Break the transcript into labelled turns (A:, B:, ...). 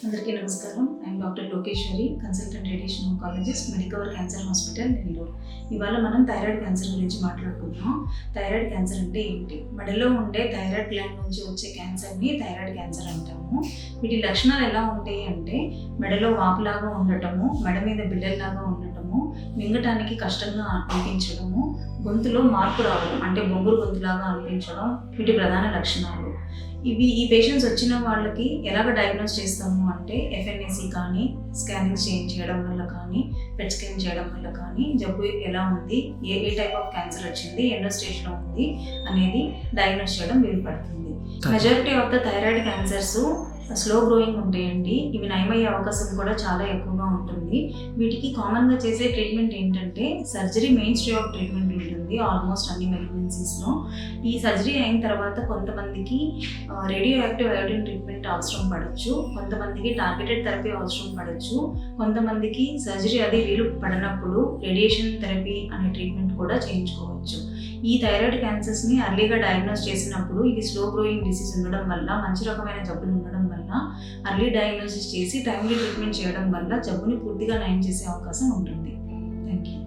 A: అందరికీ నమస్కారం. I'm doctor Lokeshwari, consultant radiation oncologist, Medicover cancer hospital, Nellore. ఇవాళ మనం థైరాయిడ్ క్యాన్సర్ గురించి మాట్లాడుకుందాం. థైరాయిడ్ క్యాన్సర్ అంటే ఏంటి? మెడలో ఉండే థైరాయిడ్ గ్లాండ్ నుంచి వచ్చే క్యాన్సర్ని థైరాయిడ్ క్యాన్సర్ అంటాము. వీటి లక్షణాలు ఎలా ఉంటాయి అంటే మెడలో వాపులాగా ఉండటము, మెడ మీద బిళ్ళల్లాగా ఉండటము, మింగటానికి కష్టంగా అనిపించడము, గొంతులో మార్పు రావడం అంటే బొంగురు గొంతులాగా అనిపించడం వీటి ప్రధాన లక్షణాలు. ఈ పేషెంట్స్ వచ్చిన వాళ్ళకి ఎలాగ డయాగ్నోస్ చేస్తాము అంటే ఎఫ్ఎన్ఏసి కానీ, స్కానింగ్ చేయడం వల్ల కానీ, పెట్ స్కాన్ చేయడం వల్ల కానీ జబ్బు ఎలా ఉంది, ఏ టైప్ ఆఫ్ క్యాన్సర్ వచ్చింది, ఎన్నో స్టేజ్లో ఉంది అనేది డయాగ్నోస్ చేయడం వీలు పడుతుంది. Majority of the thyroid cancers slow growing ఉంటాయండి. ఇవి నయమయ్యే అవకాశం కూడా చాలా ఎక్కువగా ఉంటుంది. వీటికి కామన్గా చేసే ట్రీట్మెంట్ ఏంటంటే surgery main stay of treatment ఉంటుంది ఆల్మోస్ట్ అన్ని మెలిగ్నెన్సీస్లో. ఈ సర్జరీ అయిన తర్వాత కొంతమందికి రేడియో యాక్టివ్ అయోడిన్ ట్రీట్మెంట్ అవసరం పడవచ్చు, కొంతమందికి టార్గెటెడ్ థెరపీ అవసరం పడవచ్చు, కొంతమందికి సర్జరీ అది వీలు పడినప్పుడు రేడియేషన్ థెరపీ అనే ట్రీట్మెంట్ కూడా చేయించుకోవచ్చు. ఈ థైరాయిడ్ క్యాన్సర్స్ని అర్లీగా డయాగ్నోస్ చేసినప్పుడు ఇది స్లో గ్రోయింగ్ డిసీజ్ ఉండడం వల్ల, మంచి రకమైన జబ్బులు ఉండడం వల్ల అర్లీ డయాగ్నోసిస్ చేసి టైమ్లీ ట్రీట్మెంట్ చేయడం వల్ల జబ్బుని పూర్తిగా నయం చేసే అవకాశం ఉంటుంది. Thank you.